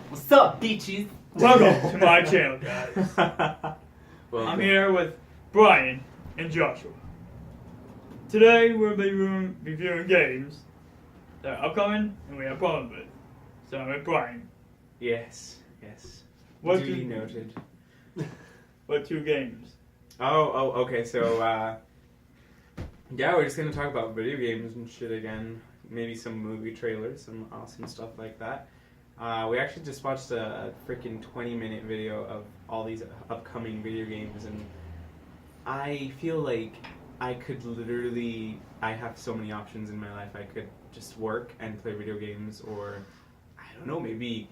What's up, bitches? Welcome to my channel, guys. Welcome. I'm here with Brian and Joshua. Today we'll be reviewing games that are upcoming and we have problems with. So I'm with Brian. Yes. What Duly two- noted. What two games? Oh, okay. So, yeah, we're just gonna talk about video games and shit again. Maybe some movie trailers, some awesome stuff like that. We actually just watched a freaking 20-minute video of all these upcoming video games, and I feel like I have so many options in my life. I could just work and play video games, or I don't know, maybe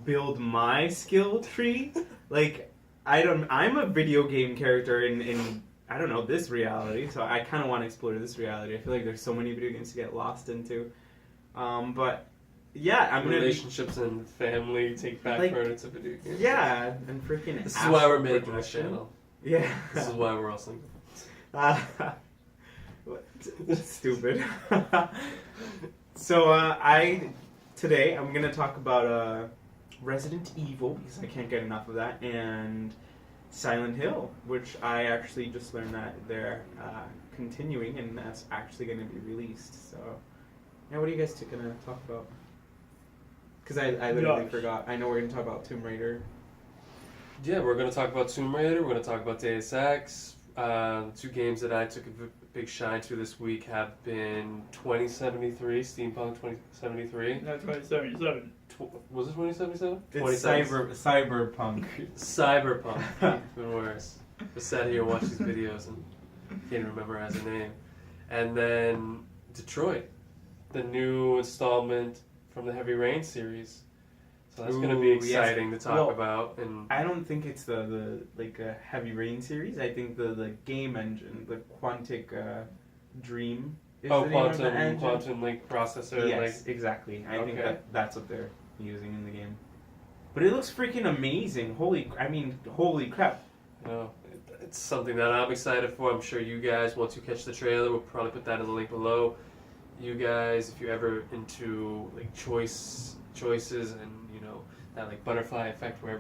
build my skill tree. Like, I'm a video game character in I don't know, this reality, so I kind of want to explore this reality. I feel like there's so many video games to get lost into. But yeah, I'm gonna relationships and family take back Like, burner to video games. yeah, and freaking. This is why we're astral making this projection. channel. Yeah. This is why we're all single. Stupid. So today I'm gonna talk about Resident Evil, because I can't get enough of that, and Silent Hill, which I actually just learned that they're continuing, and that's actually gonna be released. So, yeah, what are you guys gonna talk about? Because I literally Josh. forgot. I know we're gonna talk about Tomb Raider. Yeah, we're going to talk about Tomb Raider. We're going to talk about Deus Ex. The two games that I took a big shine to this week have been 2073, Steampunk 2073. No, 2077. Was it 2077? It's cyberpunk. Cyberpunk. Even worse. Just sat here and watched these videos and can't remember as a name. And then Detroit, the new installment from the Heavy Rain series. So that's going to be Ooh, yes. exciting to talk Well, about. And I don't think it's the Heavy Rain series. I think the game engine, the Quantic Dream. Is the name of the engine. quantum link processor. Yes, exactly. I think Okay. that's what they're using in the game. But it looks freaking amazing. Holy crap! No, it's something that I'm excited for. I'm sure you guys, once you catch the trailer, we'll probably put that in the link below. You guys, if you're ever into like choices and that like butterfly effect where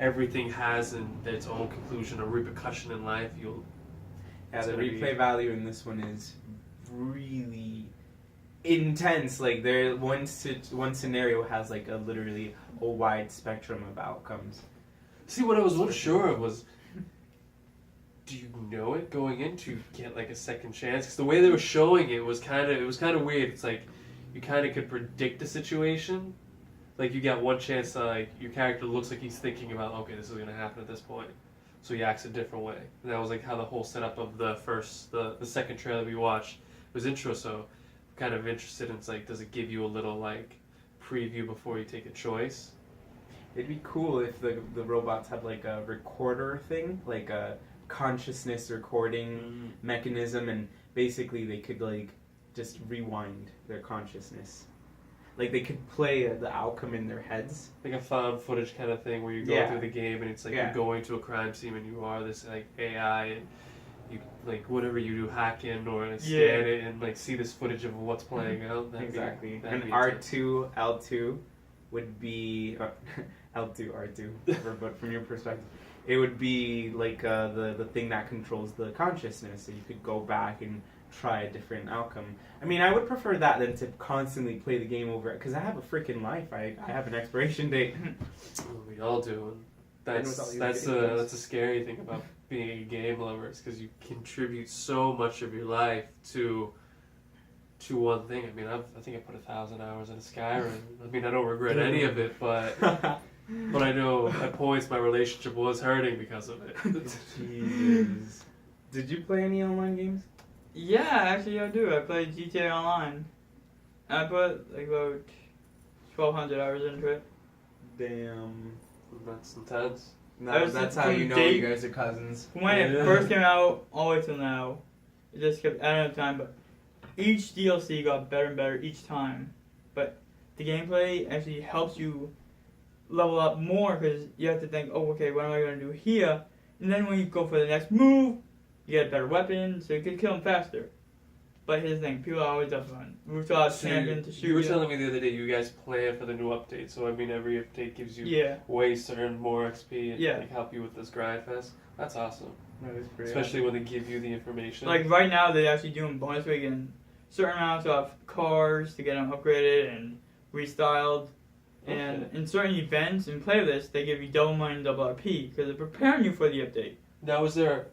everything has its own conclusion or repercussion in life, Yeah, it's the gonna replay be- value in this one is really intense. Like one scenario has like literally a wide spectrum of outcomes. See, what I was unsure of was, do you know it going in to get like a second chance? Because the way they were showing it was kind of weird. It's like you kind of could predict the situation. Like you got one chance to, like, your character looks like he's thinking about, okay, this is going to happen at this point. So he acts a different way. And that was like how the whole setup of the second trailer we watched was intro. So I'm kind of interested in, it's like, does it give you a little like preview before you take a choice? It'd be cool if the robots had like a recorder thing, like a consciousness recording mechanism, and basically they could like just rewind their consciousness. Like they could play the outcome in their heads. Like a found footage kind of thing where you're going through the game and it's like you're going to a crime scene and you are this like AI and you like whatever you do, hack in or scan it and like see this footage of what's playing out. Exactly. That'd And be R2, L2 would be L2, R2, but from your perspective, it would be like the thing that controls the consciousness. So you could go back and try a different outcome. I mean, I would prefer that than to constantly play the game over, because I have a freaking life. I have an expiration date. We all do. And that's a scary thing about being a game lover, is because you contribute so much of your life to one thing. I mean, I think I put 1,000 hours into Skyrim. I mean, I don't regret any of it, but I know at points my relationship was hurting because of it. Jeez. Did you play any online games? Yeah, actually I do. I played GTA Online. I put like about 1,200 hours into it. Damn. That's intense. No, that's how you know you guys are cousins. When it first came out, all the way till now, it just kept adding up time, but each DLC got better and better each time. But the gameplay actually helps you level up more, because you have to think, oh, okay, what am I going to do here? And then when you go for the next move, you get a better weapon, so you can kill them faster. But here's the thing: people are always up on rooftops, So camping to shoot. you were telling me the other day you guys plan for the new update. So I mean, every update gives you Yeah, ways to earn more XP and Yeah. like, help you with this grind fest. That's awesome. That is pretty Especially when they give you the information. like right now they're actually doing bonus week and certain amounts of cars to get them upgraded and restyled. And Okay. in certain events and playlists, they give you double money and double RP because they're preparing you for the update. Now, is there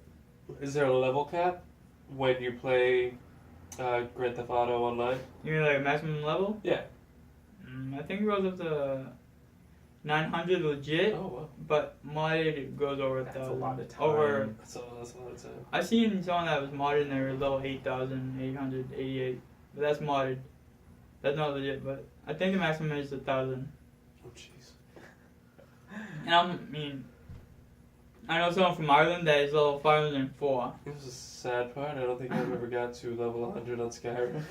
a level cap when you play Grand Theft Auto Online? You mean like maximum level? Yeah. I think it goes up to 900 legit, Oh wow, but modded it goes over That's a 1,000. lot of time. Over, that's a lot of time. I seen someone that was modded and they were level 8,888, but that's modded. That's not legit, but I think the maximum is 1,000. Oh jeez. And I know someone from Ireland that is level 504. It was a sad part. I don't think I've ever got to level 100 on Skyrim.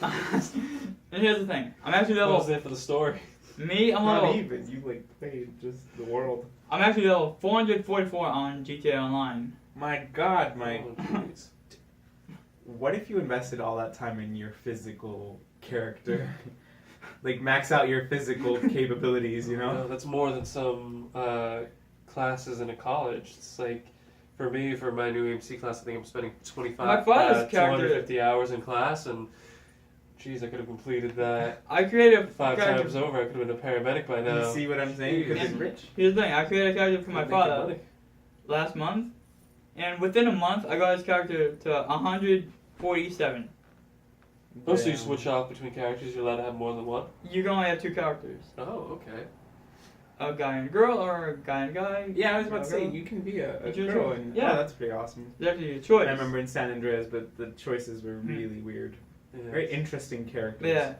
And here's the thing: I'm actually I was level. there for the story. Me, I'm Not level. even. You like played just the world. I'm actually level 444 on GTA Online. My God, Mike. Oh, jeez. What if you invested all that time in your physical character? Like max out your physical capabilities, you know? No, that's more than some classes in a college. It's like, for me, for my new AMC class, I think I'm spending My father's character- 250 hours in class, and geez, I could have completed that I created a 5 character. times over. I could have been a paramedic by now. You see what I'm saying? Because it's And- rich. Here's the thing: I created a character for my Could make father money. last month, and within a month, I got his character to 147. Oh, so you Damn. switch off between characters? You're allowed to have more than one? You can only have 2 characters: Oh, okay. a guy and a girl, or a guy and a guy. Yeah, I was about to say, girl. you can be a It's your girl. choice. And, Yeah. Oh, that's pretty awesome. It's actually a choice. I remember in San Andreas, but the choices were really weird. Yeah. Very interesting characters. Yeah.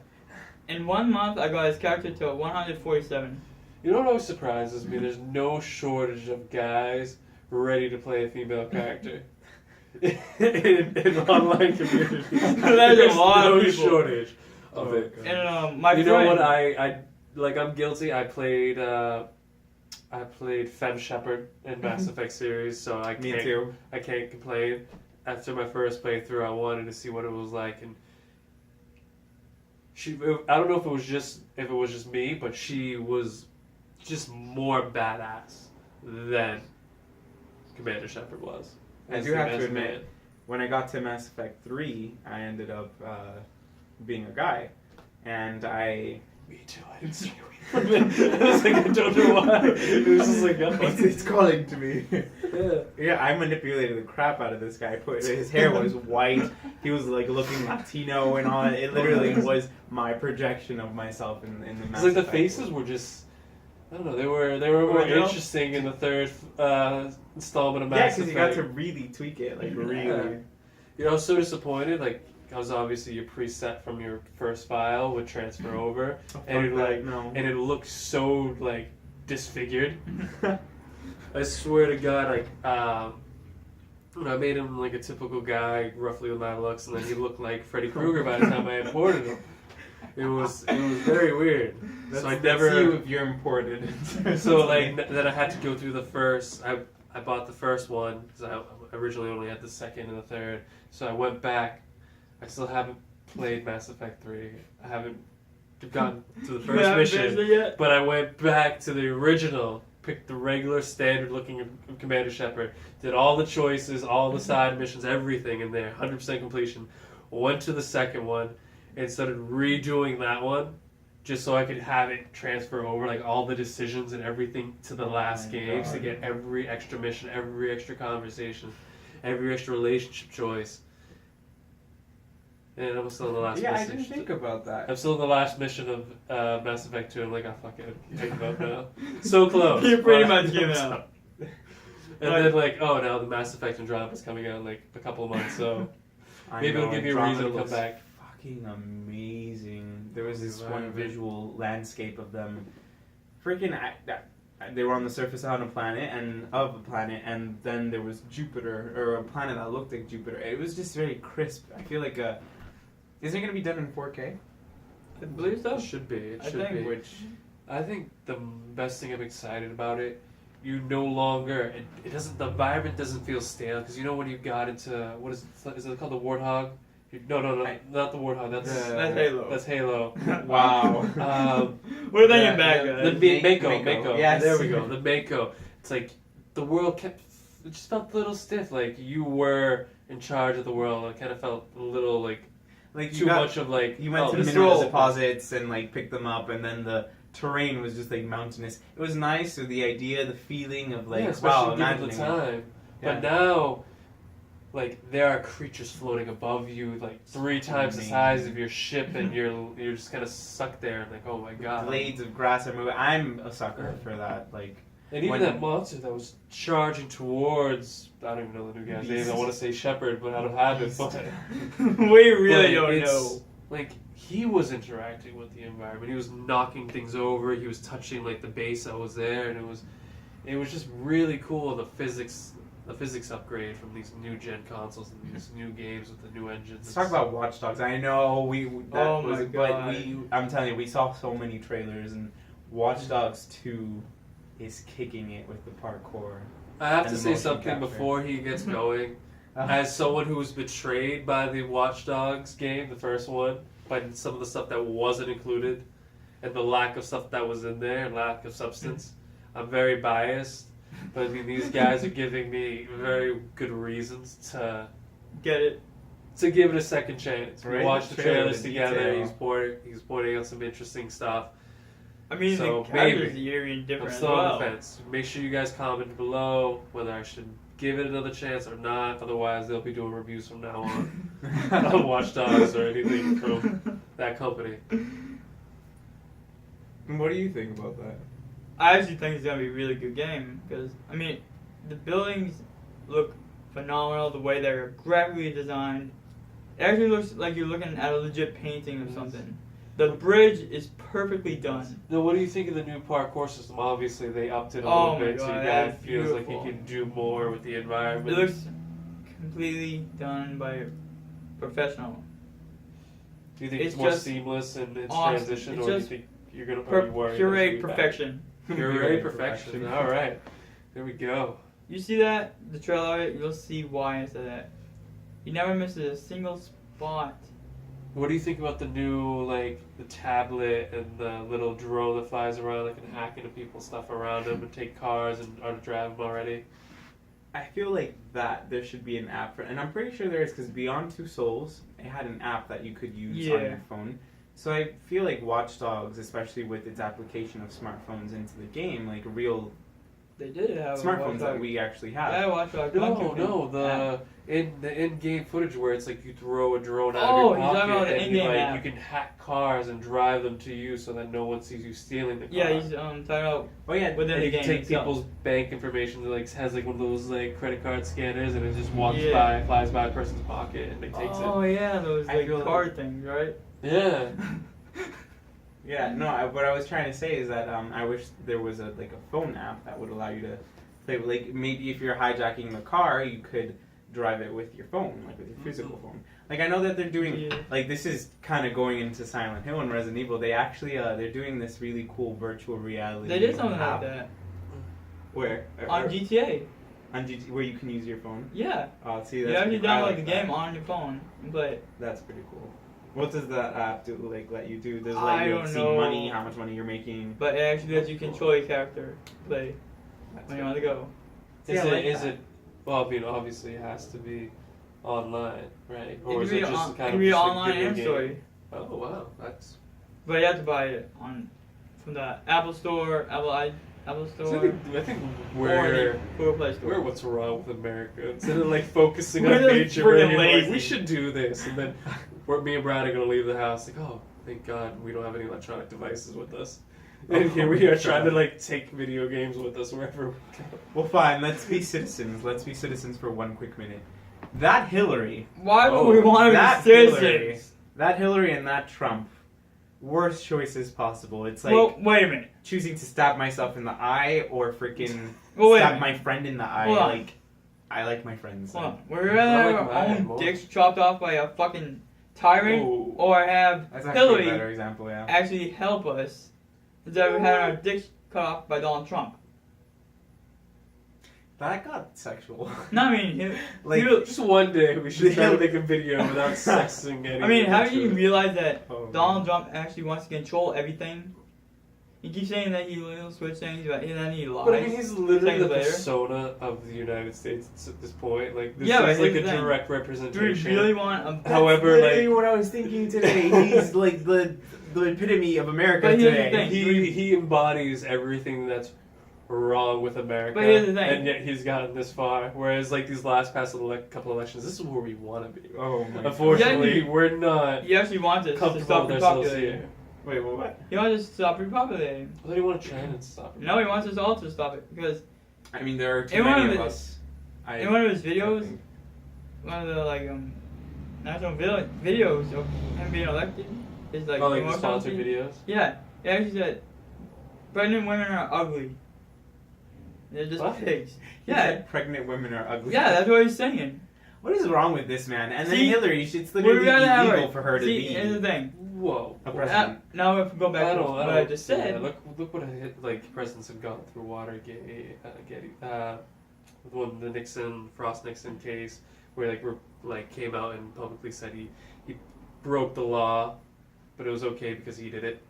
In 1 month, I got his character to 147. You know what always surprises me? There's no shortage of guys ready to play a female character. in online communities. There's a lot of no people. shortage of Oh, it. God. And my You friend, know what? I'm guilty. I played Fem Shepherd in Mass Effect series, so I Me can't too. I can't complain. After my first playthrough, I wanted to see what it was like, and I don't know if it was just me, but she was just more badass than Commander Shepard was. I As do the have to best admit, man. when I got to Mass Effect 3, I ended up being a guy. And I... Me too. I didn't stray away from it. I was like, I don't know why. It was just like, oh. it's calling to me. Yeah. Yeah, I manipulated the crap out of this guy. His hair was white. He was like looking Latino and all. It literally was my projection of myself in the Mass It's like the Effect faces world. were just, I don't know, they were more Original? interesting in the third installment of Yeah, Mass because Effect. you got to really tweak it, like really. Yeah. You know, I was so disappointed. Like, I was obviously your preset from your first file would transfer over, Oh, and it fuck that, like, no. and it looked so like disfigured. I swear to God, like, I made him like a typical guy, roughly with my looks, and then he looked like Freddy Krueger by the time I imported him. It was very weird. So I Let's never. see if you're imported. So like then I had to go through the first. I bought the first one because I originally only had the second and the third. So I went back. I still haven't played Mass Effect 3. I haven't gotten to the You first haven't mission, finished it yet? but I went back to the original. Picked the regular standard looking Commander Shepard. Did all the choices, all the side missions, everything in there. 100% completion. Went to the second one and started redoing that one just so I could have it transfer over, like all the decisions and everything to the Oh last my games to God. get every extra mission, every extra conversation, every extra relationship choice. And I'm still in the last Yeah, I mission. didn't think about that. I'm still in the last mission of Mass Effect 2. I'm like, oh fuck it, I give up now. So close. You're pretty but- much giving up. And then like, oh, now the Mass Effect Andromeda is coming out in like a couple of months, so I maybe it'll know, give you a reason to Andromeda come looks back. Fucking amazing. There was this one Environment. visual landscape of them. Freaking, they were on the surface on a planet and then there was Jupiter, or a planet that looked like Jupiter. It was just very crisp. I feel like isn't it gonna be done in 4K? I believe so. It should be. It I should think be. Which I think the best thing I'm excited about it, you no longer it doesn't the environment doesn't feel stale because you know when you got into what is it called, the Warthog, No, I- not the Warthog. That's That's Halo. That's Halo. Wow. We're thinking Yeah, back, yeah, guys. The Mako. Mako. Yes. There we go. The Mako. It's like the world kept. It just felt a little stiff. Like you were in charge of the world. It kind of felt a little like Like too much of like. You went to this mineral roll. deposits and like picked them up, and then the terrain was just like mountainous. It was nice with the idea, the feeling of like yeah, wow, especially given imagining the it. time. Yeah. But now, like there are creatures floating above you, like 3 times the Amazing. size of your ship, and you're just kind of stuck there, and like, oh my god. Blades of grass are moving. I'm a sucker for that. Like And even when- that monster that was charging towards, I don't even know the new guy's name. I want to say Shepherd, but I don't have it. But We really like, don't it's- know. Like he was interacting with the environment. He was knocking things over. He was touching like the base that was there, and it was just really cool. The physics upgrade from these new gen consoles and these new games with the new engines. let's talk about Watch Dogs. I know that Oh was, my but God. I'm telling you, we saw so many trailers, and Watch Dogs 2 is kicking it with the parkour. I have and to the say motion something capture. before he gets going. As someone who was betrayed by the Watch Dogs game, the first one, by some of the stuff that wasn't included, and the lack of stuff that was in there, and lack of substance, I'm very biased. But I mean, these guys are giving me very good reasons to Get it? give it a second chance. We Right, watched the the trailer, trailers the together. detail. He's pointing out some interesting stuff. I mean, So, the characters maybe. are even different I'm as still well. on the fence. Make sure you guys comment below whether I should give it another chance or not. Otherwise, they'll be doing reviews from now on on Watch Dogs or anything from that company. What do you think about that? I actually think it's gonna be a really good game because I mean, the buildings look phenomenal. The way they're graphically designed, it actually looks like you're looking at a legit painting of something. The bridge is perfectly done. Now, what do you think of the new parkour system? Obviously, they upped it a Oh little my bit, so God, your that guy is feels like he beautiful. can do more with the It environment. looks completely done by a professional. Do you think it's it's more just seamless in its awesome. transition, It's or do you just think you're gonna are you worried? that it's gonna Puree be bad? perfection. Puree perfection. All right, there we go. You see that? The trailer, you'll see why I said that. You never miss a single spot. What do you think about the new, like, the tablet and the little drone that flies around that can hack into people's stuff around them and take cars and or drive them already? I feel like that there should be an app for, and I'm pretty sure there is because Beyond Two Souls, it had an app that you could use on Yeah. your phone. So I feel like Watch Dogs, especially with its application of smartphones into the game, like real They did have smartphones that we actually have. Yeah, Watch Dogs. No, the in-game footage where it's like you throw a drone out Oh, of your he's talking about pocket the and you, in-game like, app. you can hack cars and drive them to you so that no one sees you stealing the car. Yeah, he's talking about Oh yeah, within and the you game can take itself. people's bank information that like has like one of those like credit card scanners and it just walks Yeah. by, flies by a person's pocket and it takes Oh yeah, those I like feel like- card things, right? it. Yeah. yeah. No, what I was trying to say is that I wish there was a phone app that would allow you to play. Like maybe if you're hijacking the car, you could drive it with your phone, like with your physical phone. Like I know that they're doing. Yeah. Like this is kind of going into Silent Hill and Resident Evil. They actually they're doing this really cool virtual reality. They did something app. like that Where on GTA. on GT, where you can use your phone. Yeah, See, you that's actually pretty- I download like the that. game on your phone and play it. That's pretty cool. What does that app do? Like let you do? Does it I let you don't see know. money? How much money you're making? But it actually lets you control your character, play That's when you want to go. See, I like that. Well, I mean, obviously it has to be online, right? It Or can is be it just on, kind it can of be just a online video and game? story. Oh wow, that's. But you have to buy it from the Apple Store, Apple So Store, I think or we're the Google Play Store. we're what's wrong with America. Instead of like focusing We're on just nature, freaking we're like, lazy. we should do this, and then me and Brian are gonna leave the house like, oh, thank God we don't have any electronic devices with us. And here we are trying to like take video games with us wherever we go. Well, fine. Let's be citizens. Let's be citizens for 1 quick minute. That Hillary, Why would Oh, we want to that be citizens? Hillary and that Trump, worst choices possible. It's like Well, wait a minute. choosing to stab myself in the eye or freaking Well, wait a stab minute. my friend in the eye. Hold on. Like, I like my friends. Hold on. We're gonna have like our mine own more. dicks chopped off by a fucking tyrant, Ooh. or have That's actually a Hillary better example, yeah. actually help us instead of having our dicks cut off by Donald Trump. That got sexual. No, I mean, Like, Just one day we should try to make a video without sexing anyone. I mean, haven't into you it. realized that Oh, Donald Trump actually wants to control everything? He keeps saying that he will switch things, but then he lies. But I mean, he's literally the Seconds later. persona of the United States at this point. Like, this Yeah, but is like a here's the thing. direct Do we representation. really want a... That's However, literally like- what I was thinking today. He's like the epitome of America But here's the today. thing. He embodies everything that's wrong with America. But here's the thing. And yet he's gotten this far. Whereas, like, these last past couple elections, this is where we want to be. Oh my. Unfortunately, Yeah, we're not He actually wants us to comfortable stop with ourselves repopulating. here. Wait, what? He wants us to stop repopulating. I thought he wanted China to stop it. No, he wants us all to stop it because I mean, there are too In one many of of his- us. in one of his I videos, think. one of the national videos of him being elected is like Oh, like the promotional sponsored video. videos? Yeah, he actually said pregnant women are ugly. They're just What? pigs. He Yeah, said pregnant women are ugly. yeah, that's what he's saying. What is wrong with this man? And then See, Hillary, it's We're literally gonna have illegal her. for her to See, be here's the thing. Whoa. a president. Now if we go back I to don't, what I I don't just see said. that. Look what presidents have gone through. Watergate, the Nixon, Frost Nixon case, where came out and publicly said he broke the law, but it was okay because he did it.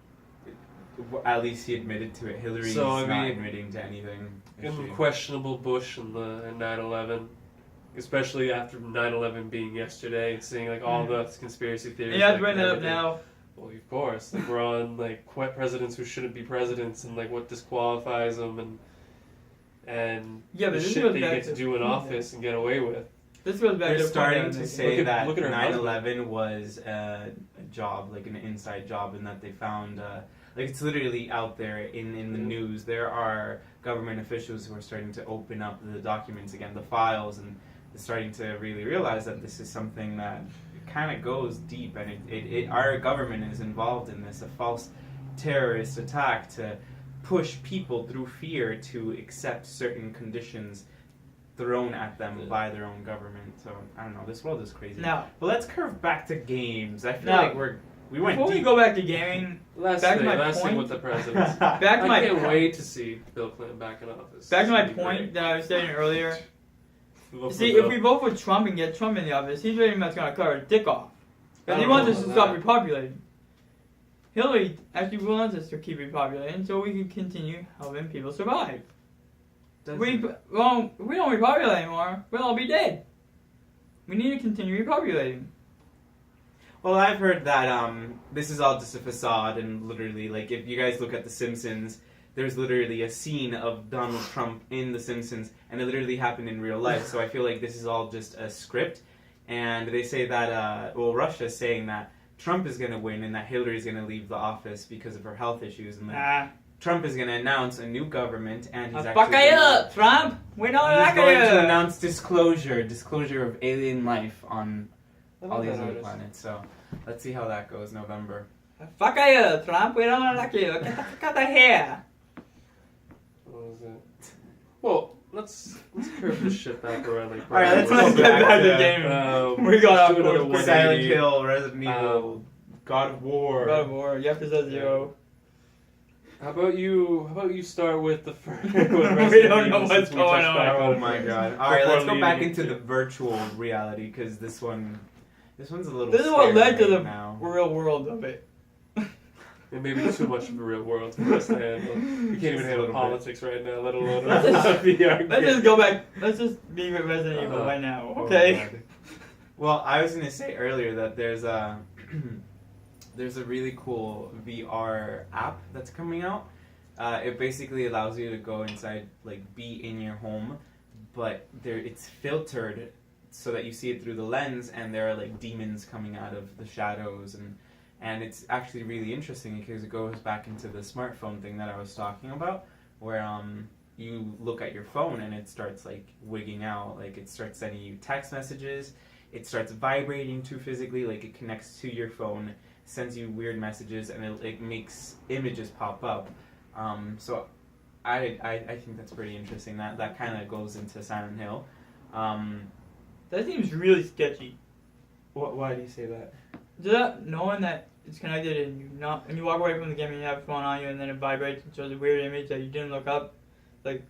At least he admitted to it. Hillary's So, I not mean, admitting to anything. is she? Questionable Bush and 9/11, especially after 9/11 being yesterday and seeing like all the conspiracy theories. Yeah, like, bring that up everything. now. Well, of course, like we're on like presidents who shouldn't be presidents and like what disqualifies them and Yeah, but the this shit goes that you back get to to- do in office and get away with. This goes back They're to the point starting I was to making. say that look at her 9/11 was a job, like an inside job, and that they found, like it's literally out there in the news. There are government officials who are starting to open up the documents again, the files, and starting to really realize that this is something that kind of goes deep, and our government is involved in this, a false terrorist attack to push people through fear to accept certain conditions thrown at them by their own government. So I don't know. This world is crazy. Now, But let's curve back to games. I feel Now, like we went before we deep. go back to gaming, Last Back to thing, my last thing point. with the presidents. back to I my can't point. wait to see Bill Clinton back in office. Back to my It's gonna be point great. that I was saying earlier. Vote for See, Bill. if we vote for Trump and get Trump in the office, he's pretty much gonna cut our dick off. I Because he don't wants know us to about stop that. repopulating. Hillary actually wants us to keep repopulating so we can continue helping people survive. If we don't repopulate anymore, we'll all be dead. We need to continue repopulating. Well, I've heard that this is all just a facade, and literally, like, if you guys look at The Simpsons, there's literally a scene of Donald Trump in The Simpsons, and it literally happened in real life. So I feel like this is all just a script, and they say that Russia's saying that Trump is going to win and that Hillary's going to leave the office because of her health issues, and that Trump is going to announce a new government, and he's Fuck actually it up, Trump! We don't he's like going to it! announce disclosure of alien life on I all love these that other artist. planets. So let's see how that goes November. Fuck it up, Trump! We don't like you! Get the fuck out of here! What was it? Well, let's curve this shit back around. Like, All right, let's Let's go get back back to to game. We got let's do off another course. Silent 180. Hill, Resident Evil, God of War. God of War, Yakuza 0. How about you start with the first? We don't know what's going on. Oh my god! All right, Before let's go back leading into into- the virtual reality because this one's a little. This is what scary led to right the now. real world of it. It may be too much of a real world for us to handle. We can't Just even a handle little bit. politics right now, let alone Let's just- VR Let's game. just go back. Let's just be with Resident Evil Uh-huh. right now, Oh, okay? God. Well, I was gonna say earlier that there's a there's a really cool VR app that's coming out. It basically allows you to go inside, like be in your home, but it's filtered so that you see it through the lens, and there are like demons coming out of the shadows, and it's actually really interesting because it goes back into the smartphone thing that I was talking about, where you look at your phone and it starts like wigging out, like it starts sending you text messages, it starts vibrating too physically, like it connects to your phone, sends you weird messages, and it makes images pop up. So I think that's pretty interesting. That kind of goes into Silent Hill. That seems really sketchy. Why do you say that? Just that knowing that it's connected and you walk away from the game and you have a phone on you and then it vibrates and shows a weird image that you didn't look up, like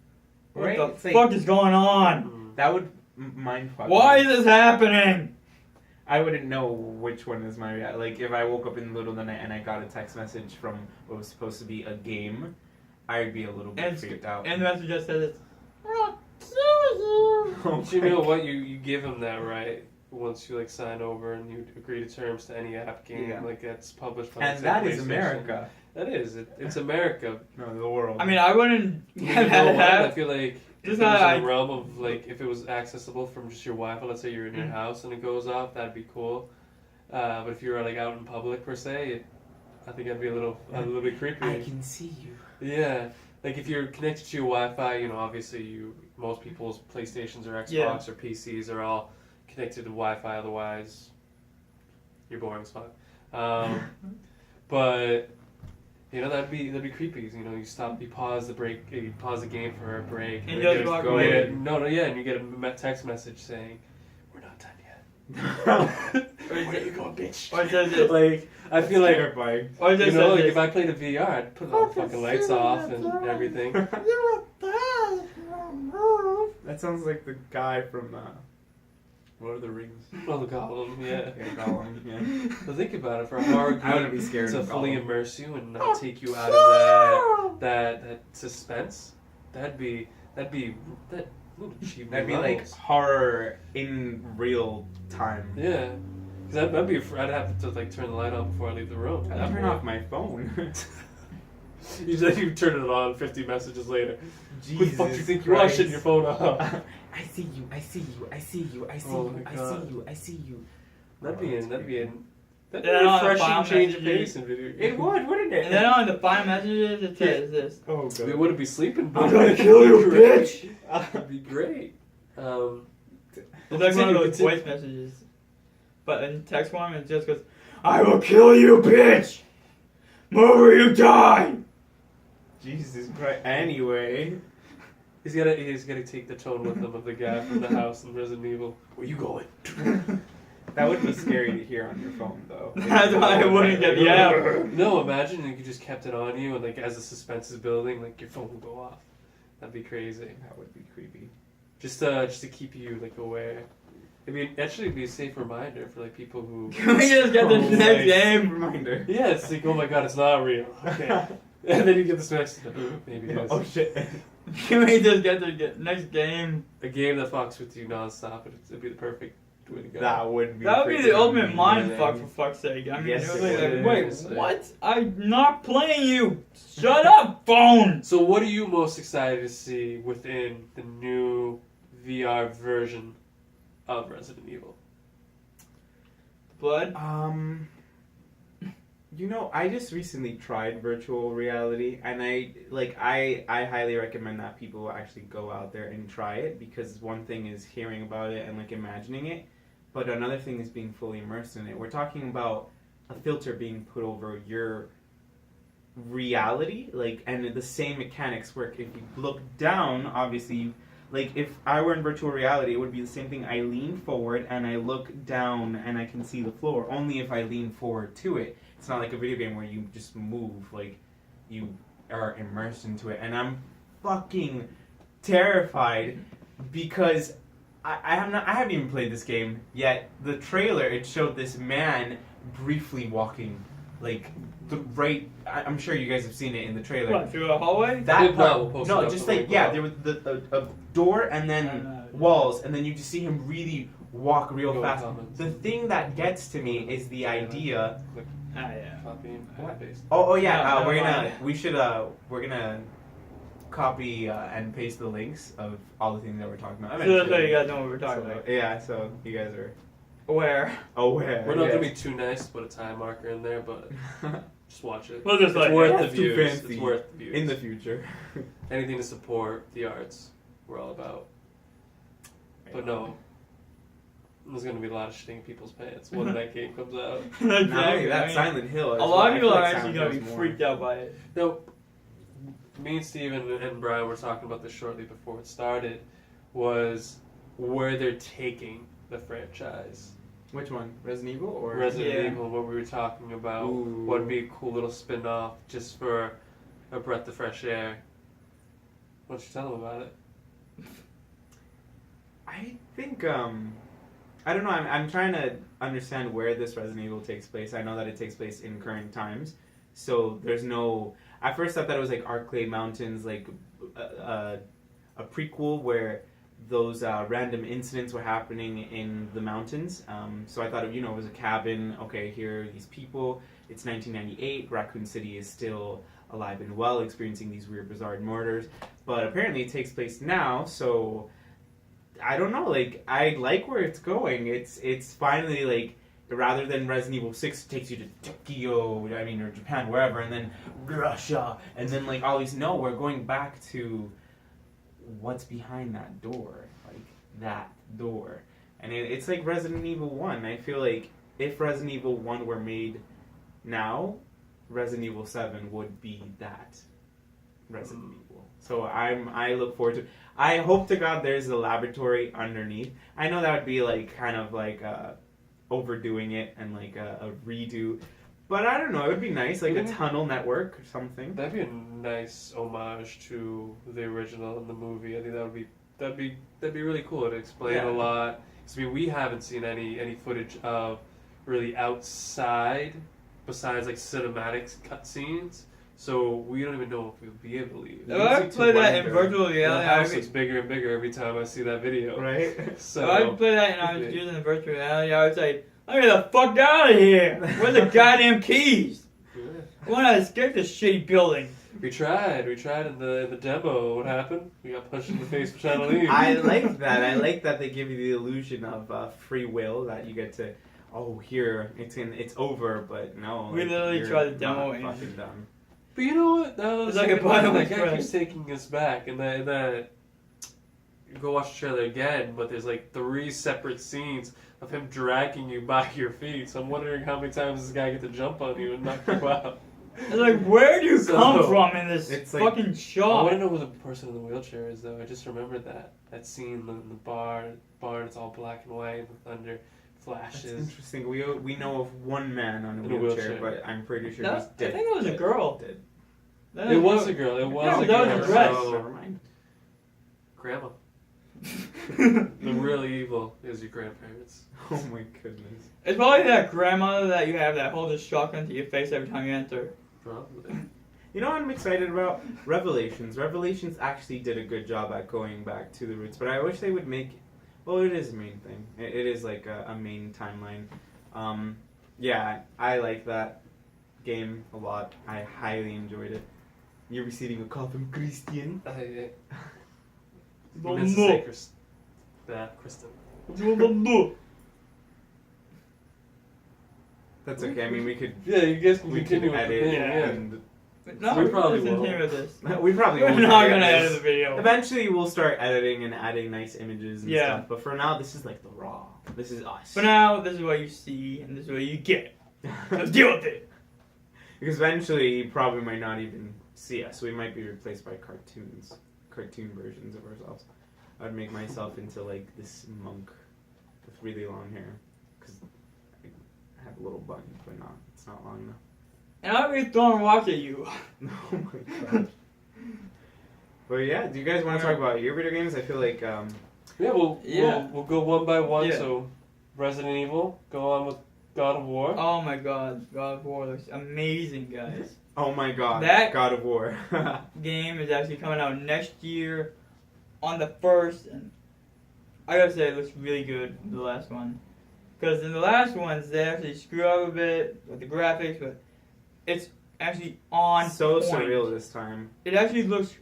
What Right? the It's like- fuck is going on? Mm. That would mind fuck Why me. is this happening? I wouldn't know which one is my reality. Like, if I woke up in the middle of the night and I got a text message from what was supposed to be a game, I'd be a little bit And- freaked out. And the message just says, Oh But you my know God. what? You give them that right once you like sign over and you agree to terms to any app game Yeah. like that's published by And say, that is PlayStation. America. That is. It's America. No, the world. I mean, I wouldn't You get know that what? I app. feel like if Just it was how in the I- realm of like if it was accessible from just your Wi-Fi, let's say you're in your Mm. house and it goes off, that'd be cool. But if you're like out in public per se, I think that'd be a little bit creepy. I can see you. Yeah, like if you're connected to your Wi-Fi, you know, obviously most people's PlayStations or Xbox or PCs are all connected to Wi-Fi. Otherwise, you're boring as fuck. But you know that'd be creepy. You know, you pause the game for a break. And you just get- walk you away. get- and you get a text message saying, "We're not done yet." Where are you going, bitch? Or does it? Like I feel like. terrifying. Or You just know, like says if I played a VR, I'd put all the fucking lights off and everything. That sounds like the guy from Lord of the Rings. Oh, the Gollum, yeah. Yeah, Gollum, yeah. But think about it, for a horror I wouldn't game be scared to of fully Gollum. immerse you and not take you out of that suspense, that'd be that would achieve That'd be new like levels. horror in real time. Yeah. Because I'd have to like turn the light on before I leave the room. I'd turn off my phone. You turn it on 50 messages later. Who the fuck do you Jesus think you are shitting Christ. your phone off? I see you, I see you, I see you, I see Oh you, my I God. see you, I see you. That'd be a Yeah, refreshing final change of messages. pace in video It games. would, wouldn't it? And then on the final messages, it says this. Oh We wouldn't be sleeping, but I'm gonna kill you, bitch! That'd be great. It's like one of Continue, those continue. voice messages. But in text form, it just goes, I will kill you, bitch! Move or you die! Jesus Christ. Anyway. He's gotta take the tone with him of the guy from the house in Resident Evil. Where you going? That would be scary to hear on your phone, though. That's why I wouldn't get the app. No, imagine if you just kept it on you and like as the suspense is building, like your phone would go off. That'd be crazy. That would be creepy. Just to keep you like aware. It'd be a safe reminder for like people who. Can we just get the Oh, next nice game? Reminder. Yeah, it's like oh my god, it's not real. Okay, and then you get this message. Maybe it is. Oh shit. Can we just get the next game? A game that fucks with you nonstop. It'd be the perfect way to go. That would be. That would be pretty the ultimate amazing. mind fuck, for fuck's sake. I mean, Yes, it was it like, would. wait, Yes, what? I'm not playing you! Shut up, phone! So, what are you most excited to see within the new VR version of Resident Evil? Blood? You know, I just recently tried virtual reality, and I highly recommend that people actually go out there and try it, because one thing is hearing about it and like imagining it, but another thing is being fully immersed in it. We're talking about a filter being put over your reality, and the same mechanics work. If you look down, obviously, if I were in virtual reality, it would be the same thing. I lean forward and I look down and I can see the floor, only if I lean forward to it. It's not like a video game where you just move, you are immersed into it. And I'm fucking terrified because I haven't even played this game yet. The trailer, it showed this man briefly walking, I'm sure you guys have seen it in the trailer. What, through a hallway? That If part, not, we'll post it no, up just the link below. there was a door and then walls, and then you just see him really walk real Go fast. comments. The thing that gets to me is the idea. Ah, yeah. Copy and What? paste. Oh yeah, No, we're gonna copy and paste the links of all the things that we're talking about. So that's how you guys know what we're talking So, about. yeah, so you guys are Where? aware. We're not yes. gonna be too nice to put a time marker in there, but just watch it. We'll just It's like, worth the that's too views. fancy. It's worth the views. in the future. Anything to support the arts, we're all about. But no, there's gonna be a lot of shitting in people's pants when that game comes out. Not only Exactly. that, I mean, Silent Hill. a lot of people are actually gonna be freaked out by it. No, me and Steven and Brian were talking about this shortly before it started, was where they're taking the franchise. Which one? Resident Evil or Resident Yeah. Evil, what we were talking about, Ooh. what would be a cool little spin-off just for a breath of fresh air. Why don't you tell them about it? I think I don't know. I'm trying to understand where this Resident Evil takes place. I know that it takes place in current times, so there's no. At first, I thought it was like Arklay Mountains, like a prequel where those random incidents were happening in the mountains. So I thought, it was a cabin. Okay, here are these people. It's 1998. Raccoon City is still alive and well, experiencing these weird, bizarre murders. But apparently, it takes place now. So I don't know. Like, I like where it's going. It's finally like, rather than Resident Evil 6 takes you to Tokyo, or Japan, wherever, and then Russia, and then like all these. No, we're going back to what's behind that door, like that door. And it's like Resident Evil 1. I feel like if Resident Evil 1 were made now, Resident Evil 7 would be that Resident Evil. So I look forward to. I hope to God there's a laboratory underneath. I know that would be like kind of like overdoing it and like a redo, but I don't know. It would be nice, like a tunnel network or something. That'd be a nice homage to the original in the movie. I think that'd be really cool. It'd explain a lot. 'Cause, we haven't seen any footage of really outside besides like cinematics cutscenes. So we don't even know if we'll be able to leave. If I play that in virtual The reality, house looks bigger and bigger every time I see that video. Right? So if I play that and I was using the virtual reality, I would say, "Let me the fuck out of here! Where's the goddamn keys? I want to escape this shitty building." We tried in the demo. What happened? We got punched in the face for trying to leave. I like that. I like that they give you the illusion of free will, that you get to. Oh, here it's over, but no. We literally you're tried the demo not and- fucking done. But you know what? It's like a Bible that guy Express. keeps taking us back, and that you go watch the trailer again, but there's like 3 separate scenes of him dragging you by your feet. So I'm wondering how many times this guy get to jump on you and knock you out. It's like, where do you So, come from in this it's like- fucking I want shop? to know who the person in the wheelchair is, though. I just remembered that scene in the barn. It's all black and white, and the thunder That's flashes. interesting. We know of one man on a In a wheelchair, wheelchair. but I'm pretty sure That- he's I dead. think it was a girl. Dead. It was a girl. It was No, a that girl. was a dress. So, never mind. Grandma. The real evil is your grandparents. Oh my goodness. It's probably that grandmother that you have that holds a shotgun to your face every time you enter. Probably. You know what I'm excited about? Revelations. Revelations actually did a good job at going back to the roots, but I wish they would make. Well, it is a main thing. It is like a main timeline. Yeah, I like that game a lot. I highly enjoyed it. You're receiving a call from Christian. I No, meant to no. say Kristen. That's okay. I mean, we could Yeah, you guys can we could continue with the edit thing. yeah. and No, We we probably probably won't. continue with this. we probably We're won't not edit gonna this. edit the video. Eventually, we'll start editing and adding nice images and Yeah. stuff. But for now, this is like the raw. This is us. For now, this is what you see, and this is what you get. So deal with it. Because eventually, you probably might not even see us. We might be replaced by cartoon versions of ourselves. I'd make myself into like this monk with really long hair, because I have a little bun, but it's not long enough. And I'll be throwing rocks at you. Oh my god. But yeah, do you guys want to talk about your video games? I feel like Yeah, Yeah. we'll go one by one. Yeah. So, Resident Evil, go on with God of War. Oh my god, God of War looks amazing, guys. oh my god, That- God of War. Game is actually coming out next year on the 1st, and I gotta say it looks really good, the last one. Because in the last ones, they actually screw up a bit with the graphics, but it's actually on so point. surreal this time. It actually looks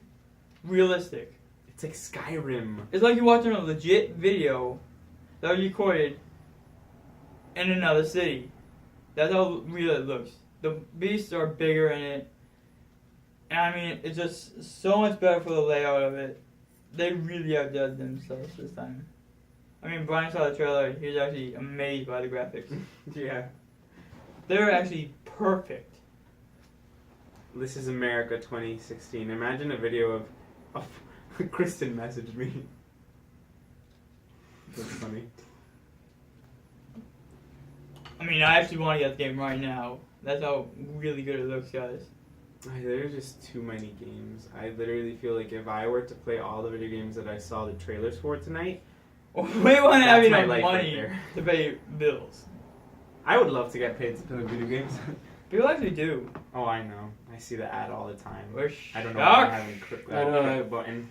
realistic. It's like Skyrim. It's like you're watching a legit video that was recorded in another city. That's how real it looks. The beasts are bigger in it. And I mean, it's just so much better for the layout of it. They really outdid themselves this time. I mean, Brian saw the trailer. He was actually amazed by the graphics. Yeah. They're actually perfect. This is America 2016. Imagine a video of Kristen messaged me. That's funny. I mean, I actually want to get the game right now. That's how really good it looks, guys. There's just too many games. I literally feel like if I were to play all the video games that I saw the trailers for tonight, We won't have That's my enough life right money there. to pay bills. I would love to get paid to play video games. People actually do. Oh, I know. I see the ad all the time. We're I don't know why I shocked. haven't clicked I know, the button.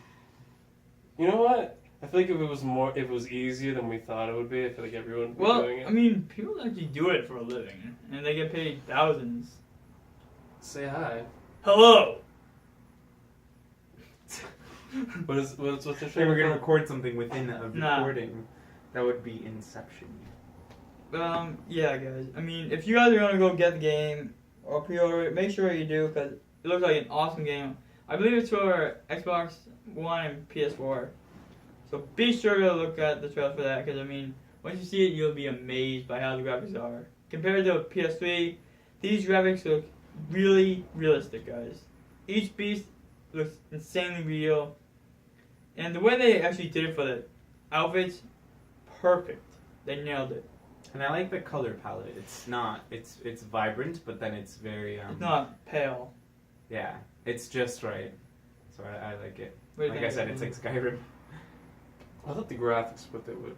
You know what? I feel like if it was easier than we thought it would be, I feel like everyone would be Well, doing it. I mean, people actually do it for a living, and they get paid thousands. Say hi. Hello. What's the If we're gonna record something within a Nah. recording, that would be Inception. Yeah, guys. I mean, if you guys are gonna go get the game or pre-order it, make sure you do because it looks like an awesome game. I believe it's for Xbox One and PS4. So be sure to look at the trailer for that because I mean, once you see it, you'll be amazed by how the graphics are compared to PS3. These graphics look really realistic, guys. Each beast looks insanely real, and the way they actually did it for the outfits, perfect. They nailed it. And I like the color palette. It's not. It's vibrant, but then it's very. It's not pale. Yeah, it's just right. So I like it. What do you Like I think? said, it's like Skyrim. I thought the graphics with it were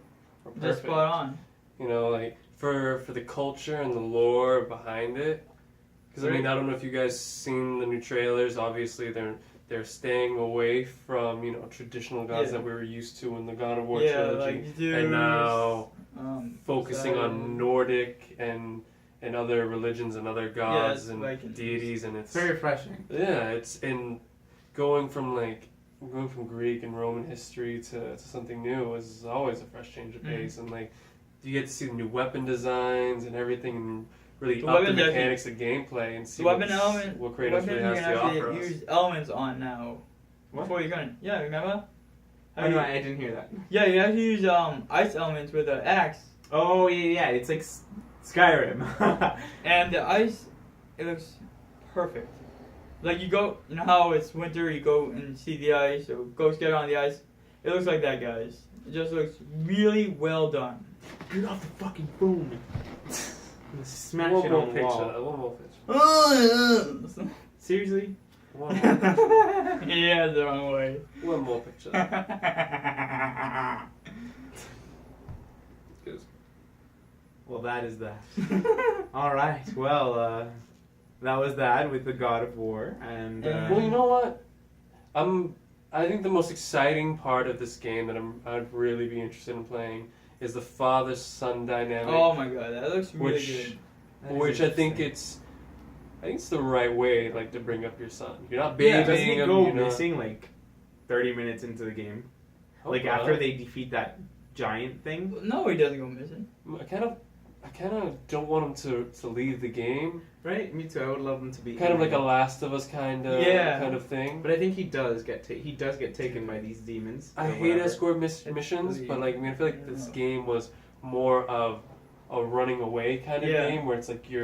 Just perfect. spot on. You know, like for the culture and the lore behind it. Because I mean, I don't know if you guys seen the new trailers. Obviously, they're staying away from traditional gods Yeah. that we were used to in the God of War Yeah, trilogy, like Zeus, and now focusing on Poseidon. Nordic and other religions and other gods it's and Vikings. deities, and It's very refreshing. yeah, it's in going from Greek and Roman history to something new is always a fresh change of pace, and like you get to see the new weapon designs and everything, and really The up the weapons actually- mechanics of gameplay and see The weapon what element. Kratos weapons really you has can to actually offer us. use elements on now. What? Before you couldn't. Yeah, remember? How Oh no, you- I didn't hear that. Yeah, you actually use ice elements with an axe, Oh yeah, it's like Skyrim. and the ice, it looks perfect. Like you know how it's winter, you go and see the ice, or go skate on the ice. It looks like that, guys. It just looks really well done. Get off the fucking phone. Smash One it more on the picture. wall. One more picture. Seriously? One more, Yeah, the wrong way. one more picture. Well, that is that. All right. Well, that was that with the God of War, and Well, you know what? I think the most exciting part of this game that I'd really be interested in playing is the father-son dynamic. Oh my god, that looks really Which- good. that is Which I think interesting. it's the right way, like, to bring up your son. You're not Yeah, Doesn't babying he him. go you're not- missing like 30 minutes into the game? Like Oh, after they defeat that giant thing? No, he doesn't go missing. I kind of don't want him to leave the game. Right. Me too. I would love him to be Kind of in like a it. Last of Us kind of thing. But I think he does get taken by these demons. I or hate whatever. escort missions, but like I feel like this game was more of a running away kind of Yeah. game where it's like you're